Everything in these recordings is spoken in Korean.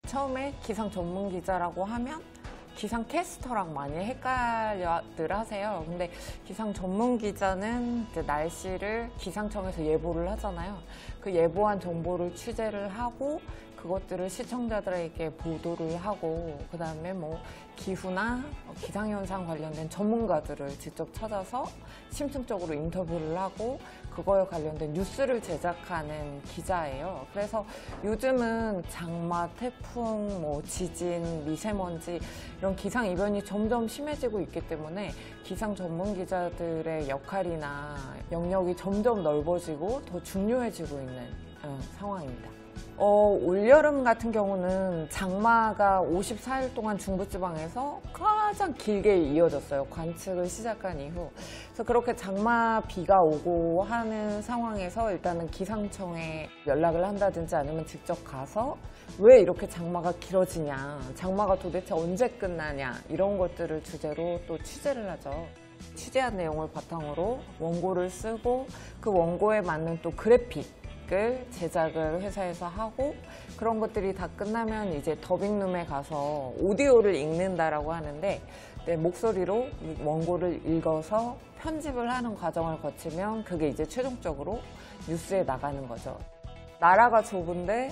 처음에 기상 전문 기자라고 하면 기상캐스터랑 많이 헷갈려들 하세요. 근데 기상 전문 기자는 이제 날씨를 기상청에서 예보를 하잖아요. 그 예보한 정보를 취재를 하고 그것들을 시청자들에게 보도를 하고 그 다음에 뭐 기후나 기상현상 관련된 전문가들을 직접 찾아서 심층적으로 인터뷰를 하고 그거에 관련된 뉴스를 제작하는 기자예요. 그래서 요즘은 장마, 태풍, 뭐 지진, 미세먼지 이런 기상 이변이 점점 심해지고 있기 때문에 기상 전문 기자들의 역할이나 영역이 점점 넓어지고 더 중요해지고 있는 상황입니다. 올여름 같은 경우는 장마가 54일 동안 중부지방에서 가장 길게 이어졌어요. 관측을 시작한 이후. 그래서 그렇게 장마 비가 오고 하는 상황에서 일단은 기상청에 연락을 한다든지 아니면 직접 가서 왜 이렇게 장마가 길어지냐, 장마가 도대체 언제 끝나냐 이런 것들을 주제로 또 취재를 하죠. 취재한 내용을 바탕으로 원고를 쓰고 그 원고에 맞는 또 그래픽 제작을 회사에서 하고 그런 것들이 다 끝나면 이제 더빙룸에 가서 오디오를 읽는다라고 하는데 목소리로 원고를 읽어서 편집을 하는 과정을 거치면 그게 이제 최종적으로 뉴스에 나가는 거죠. 나라가 좁은데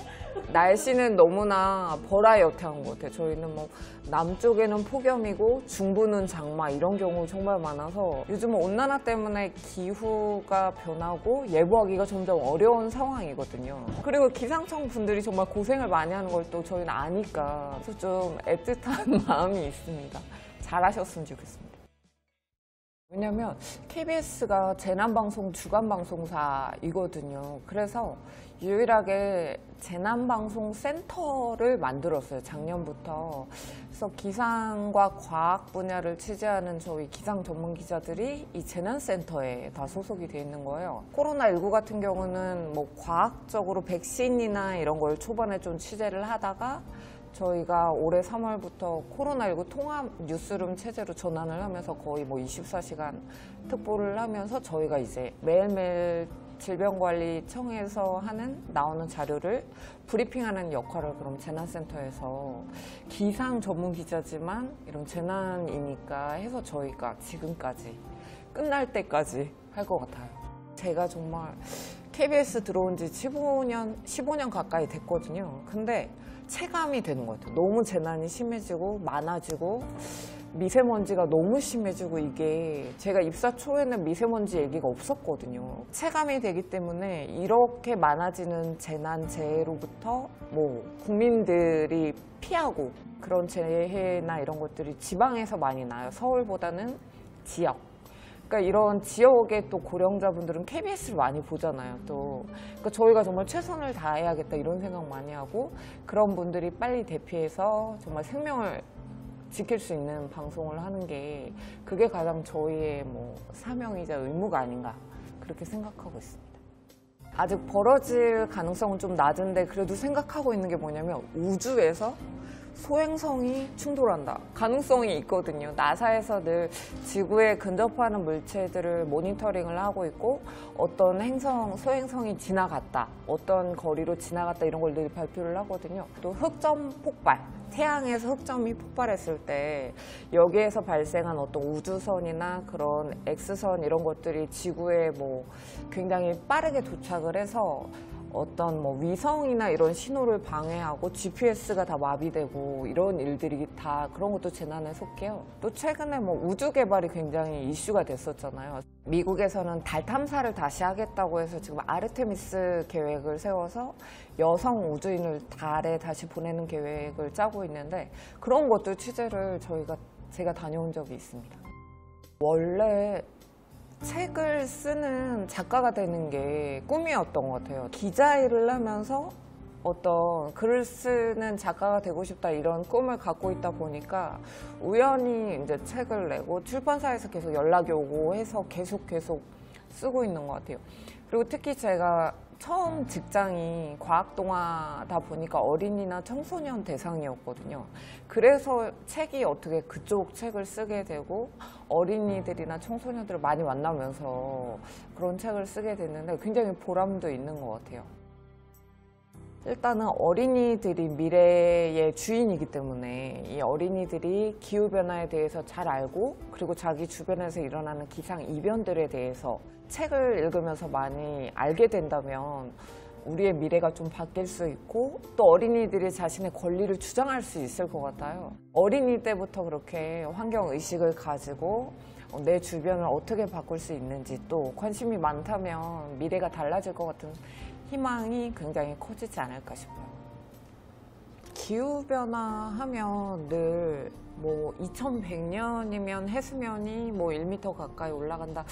날씨는 너무나 버라이어티한 것 같아요. 저희는 뭐 남쪽에는 폭염이고 중부는 장마 이런 경우 정말 많아서 요즘은 온난화 때문에 기후가 변하고 예보하기가 점점 어려운 상황이거든요. 그리고 기상청 분들이 정말 고생을 많이 하는 걸 또 저희는 아니까 그래서 좀 애틋한 마음이 있습니다. 잘하셨으면 좋겠습니다. 왜냐면 KBS가 재난방송 주간방송사이거든요. 그래서 유일하게 재난방송센터를 만들었어요. 작년부터. 그래서 기상과 과학 분야를 취재하는 저희 기상 전문 기자들이 이 재난센터에 다 소속이 돼 있는 거예요. 코로나19 같은 경우는 뭐 과학적으로 백신이나 이런 걸 초반에 좀 취재를 하다가 저희가 올해 3월부터 코로나19 통합 뉴스룸 체제로 전환을 하면서 거의 뭐 24시간 특보를 하면서 저희가 이제 매일매일 질병관리청에서 나오는 자료를 브리핑하는 역할을 그럼 재난센터에서 기상 전문 기자지만 이런 재난이니까 해서 저희가 지금까지 끝날 때까지 할 것 같아요. 제가 정말 KBS 들어온 지 15년 가까이 됐거든요. 근데 체감이 되는 것 같아요. 너무 재난이 심해지고 많아지고 미세먼지가 너무 심해지고 이게 제가 입사 초에는 미세먼지 얘기가 없었거든요. 체감이 되기 때문에 이렇게 많아지는 재난, 재해로부터 뭐 국민들이 피하고 그런 재해나 이런 것들이 지방에서 많이 나요. 서울보다는 지역. 그러니까 이런 지역의 또 고령자분들은 KBS를 많이 보잖아요. 또 그러니까 저희가 정말 최선을 다해야겠다 이런 생각 많이 하고 그런 분들이 빨리 대피해서 정말 생명을 지킬 수 있는 방송을 하는 게 그게 가장 저희의 뭐 사명이자 의무가 아닌가 그렇게 생각하고 있습니다. 아직 벌어질 가능성은 좀 낮은데 그래도 생각하고 있는 게 뭐냐면 우주에서 소행성이 충돌한다. 가능성이 있거든요. 나사에서 늘 지구에 근접하는 물체들을 모니터링을 하고 있고 어떤 소행성이 지나갔다. 어떤 거리로 지나갔다 이런 걸 늘 발표를 하거든요. 또 흑점 폭발. 태양에서 흑점이 폭발했을 때 여기에서 발생한 어떤 우주선이나 그런 X선 이런 것들이 지구에 뭐 굉장히 빠르게 도착을 해서 어떤 뭐 위성이나 이런 신호를 방해하고 GPS가 다 마비되고 이런 일들이 다 그런 것도 재난에 속해요. 또 최근에 뭐 우주 개발이 굉장히 이슈가 됐었잖아요. 미국에서는 달 탐사를 다시 하겠다고 해서 지금 아르테미스 계획을 세워서 여성 우주인을 달에 다시 보내는 계획을 짜고 있는데 그런 것도 취재를 제가 다녀온 적이 있습니다. 원래 책을 쓰는 작가가 되는 게 꿈이었던 것 같아요. 기자 일을 하면서 어떤 글을 쓰는 작가가 되고 싶다 이런 꿈을 갖고 있다 보니까 우연히 이제 책을 내고 출판사에서 계속 연락이 오고 해서 계속 쓰고 있는 것 같아요. 그리고 특히 제가 처음 직장이 과학동아다 보니까 어린이나 청소년 대상이었거든요. 그래서 책이 어떻게 그쪽 책을 쓰게 되고 어린이들이나 청소년들을 많이 만나면서 그런 책을 쓰게 됐는데 굉장히 보람도 있는 것 같아요. 일단은 어린이들이 미래의 주인이기 때문에 이 어린이들이 기후변화에 대해서 잘 알고 그리고 자기 주변에서 일어나는 기상이변들에 대해서 책을 읽으면서 많이 알게 된다면 우리의 미래가 좀 바뀔 수 있고 또 어린이들이 자신의 권리를 주장할 수 있을 것 같아요. 어린이 때부터 그렇게 환경의식을 가지고 내 주변을 어떻게 바꿀 수 있는지 또 관심이 많다면 미래가 달라질 것 같은 희망이 굉장히 커지지 않을까 싶어요. 기후변화 하면 늘 뭐 2100년이면 해수면이 뭐 1m 가까이 올라간다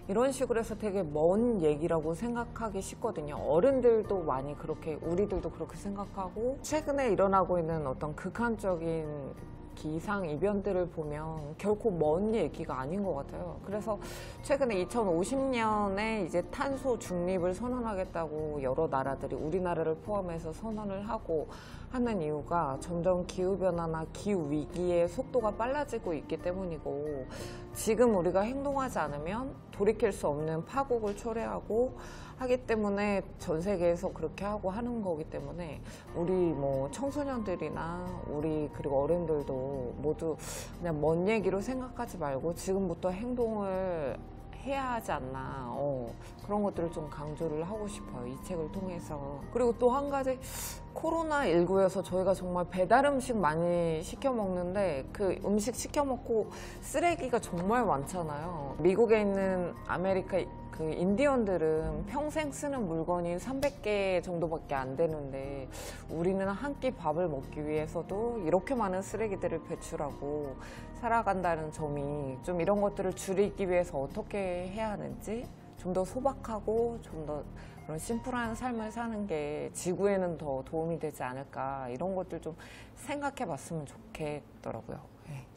이런 식으로 해서 되게 먼 얘기라고 생각하기 쉽거든요. 어른들도 많이 그렇게, 우리들도 그렇게 생각하고 최근에 일어나고 있는 어떤 극한적인 기상 이변들을 보면 결코 먼 얘기가 아닌 것 같아요. 그래서 최근에 2050년에 이제 탄소 중립을 선언하겠다고 여러 나라들이 우리나라를 포함해서 선언을 하고 하는 이유가 점점 기후변화나 기후위기의 속도가 빨라지고 있기 때문이고 지금 우리가 행동하지 않으면 돌이킬 수 없는 파국을 초래하고 하기 때문에 전 세계에서 그렇게 하고 하는 거기 때문에 우리 뭐 청소년들이나 우리 그리고 어른들도 모두 그냥 먼 얘기로 생각하지 말고 지금부터 행동을 해야 하지 않나 그런 것들을 좀 강조를 하고 싶어요. 이 책을 통해서. 그리고 또 한 가지 코로나19여서 저희가 정말 배달 음식 많이 시켜 먹는데 그 음식 시켜 먹고 쓰레기가 정말 많잖아요. 미국에 있는 아메리카 그 인디언들은 평생 쓰는 물건이 300개 정도밖에 안 되는데 우리는 한 끼 밥을 먹기 위해서도 이렇게 많은 쓰레기들을 배출하고 살아간다는 점이 좀 이런 것들을 줄이기 위해서 어떻게 해야 하는지 좀 더 소박하고 좀 더 그런 심플한 삶을 사는 게 지구에는 더 도움이 되지 않을까 이런 것들 좀 생각해 봤으면 좋겠더라고요.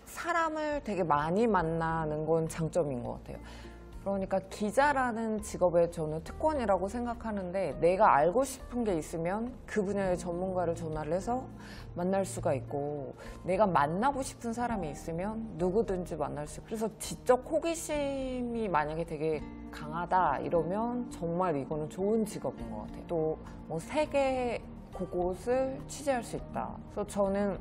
사람을 되게 많이 만나는 건 장점인 것 같아요. 그러니까 기자라는 직업에 저는 특권이라고 생각하는데 내가 알고 싶은 게 있으면 그 분야의 전문가를 전화를 해서 만날 수가 있고 내가 만나고 싶은 사람이 있으면 누구든지 만날 수 있고 그래서 지적 호기심이 만약에 되게 강하다 이러면 정말 이거는 좋은 직업인 것 같아요. 또 뭐 세계 곳곳을 취재할 수 있다. 그래서 저는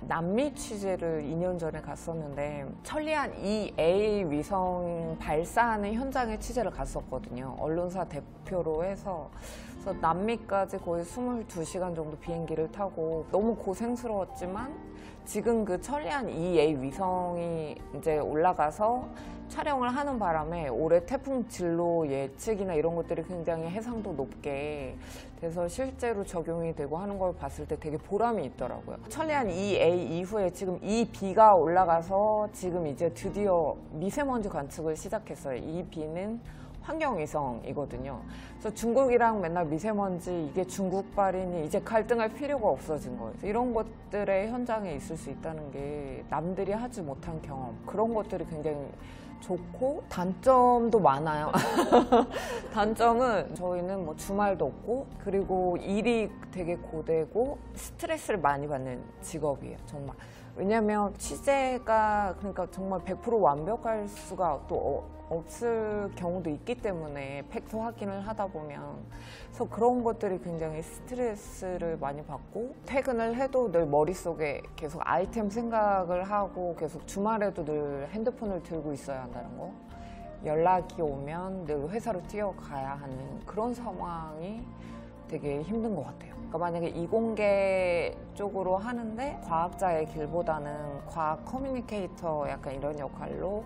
남미 취재를 2년 전에 갔었는데 천리안 EA 위성 발사하는 현장에 취재를 갔었거든요. 언론사 대표로 해서 그래서 남미까지 거의 22시간 정도 비행기를 타고 너무 고생스러웠지만 지금 그 천리안 EA 위성이 이제 올라가서 촬영을 하는 바람에 올해 태풍 진로 예측이나 이런 것들이 굉장히 해상도 높게 돼서 실제로 적용이 되고 하는 걸 봤을 때 되게 보람이 있더라고요. 천리안 EA 이후에 지금 이 비가 올라가서 지금 이제 드디어 미세먼지 관측을 시작했어요. 이 비는 환경위성이거든요. 그래서 중국이랑 맨날 미세먼지 이게 중국발이니 이제 갈등할 필요가 없어진 거예요. 이런 것들의 현장에 있을 수 있다는 게 남들이 하지 못한 경험 그런 것들이 굉장히 좋고 단점도 많아요. 단점은 저희는 뭐 주말도 없고 그리고 일이 되게 고되고 스트레스를 많이 받는 직업이에요. 정말. 왜냐면 취재가 그러니까 정말 100% 완벽할 수가 또 없을 경우도 있기 때문에 팩트 확인을 하다 보면 그래서 그런 것들이 굉장히 스트레스를 많이 받고 퇴근을 해도 늘 머릿속에 계속 아이템 생각을 하고 계속 주말에도 늘 핸드폰을 들고 있어야 한다는 거 연락이 오면 늘 회사로 뛰어가야 하는 그런 상황이 되게 힘든 것 같아요. 그러니까 만약에 이공계 쪽으로 하는데 과학자의 길보다는 과학 커뮤니케이터 약간 이런 역할로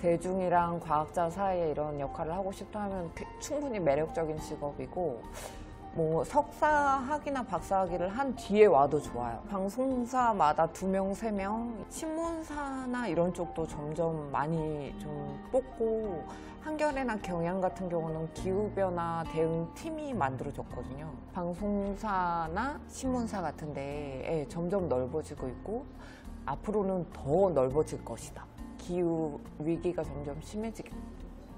대중이랑 과학자 사이에 이런 역할을 하고 싶다 하면 충분히 매력적인 직업이고 뭐 석사학위나 박사학위를 한 뒤에 와도 좋아요. 방송사마다 2명, 3명, 신문사나 이런 쪽도 점점 많이 좀 뽑고 한겨레나 경향 같은 경우는 기후변화 대응팀이 만들어졌거든요. 방송사나 신문사 같은 데에 점점 넓어지고 있고 앞으로는 더 넓어질 것이다. 기후 위기가 점점 심해지기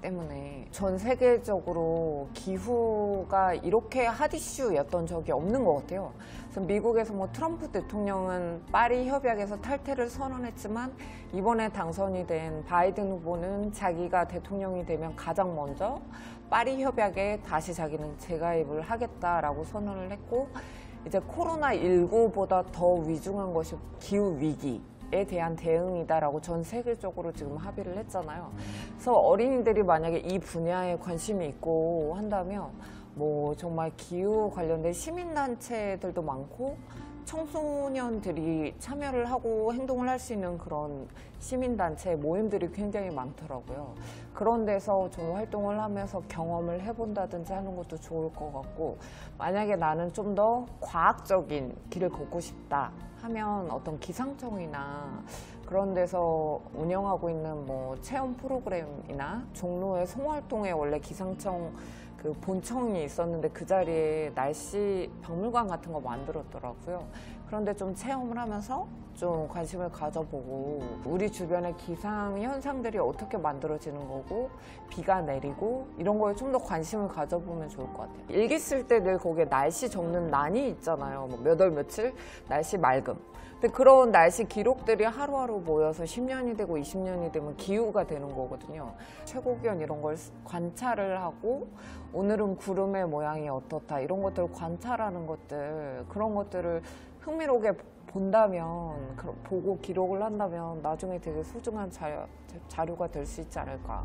때문에 전 세계적으로 기후가 이렇게 핫 이슈였던 적이 없는 것 같아요. 그래서 미국에서 뭐 트럼프 대통령은 파리 협약에서 탈퇴를 선언했지만 이번에 당선이 된 바이든 후보는 자기가 대통령이 되면 가장 먼저 파리 협약에 다시 자기는 재가입을 하겠다라고 선언을 했고 이제 코로나19보다 더 위중한 것이 기후 위기에 대한 대응이다라고 전 세계적으로 지금 합의를 했잖아요. 그래서 어린이들이 만약에 이 분야에 관심이 있고 한다면 뭐 정말 기후 관련된 시민단체들도 많고 청소년들이 참여를 하고 행동을 할 수 있는 그런 시민단체 모임들이 굉장히 많더라고요. 그런 데서 좀 활동을 하면서 경험을 해본다든지 하는 것도 좋을 것 같고, 만약에 나는 좀 더 과학적인 길을 걷고 싶다 하면 어떤 기상청이나 그런 데서 운영하고 있는 뭐 체험 프로그램이나 종로의 송활동에 원래 기상청 그 본청이 있었는데 그 자리에 날씨 박물관 같은 거 만들었더라고요. 그런데 좀 체험을 하면서 좀 관심을 가져보고 우리 주변의 기상 현상들이 어떻게 만들어지는 거고 비가 내리고 이런 거에 좀 더 관심을 가져보면 좋을 것 같아요. 일기 쓸 때 늘 거기에 날씨 적는 난이 있잖아요. 뭐 몇 월 며칠 날씨 맑음. 근데 그런 날씨 기록들이 하루하루 모여서 10년이 되고 20년이 되면 기후가 되는 거거든요. 최고 기온 이런 걸 관찰을 하고 오늘은 구름의 모양이 어떻다 이런 것들을 관찰하는 것들, 그런 것들을 흥미롭게 본다면, 보고 기록을 한다면 나중에 되게 소중한 자료가 될 수 있지 않을까.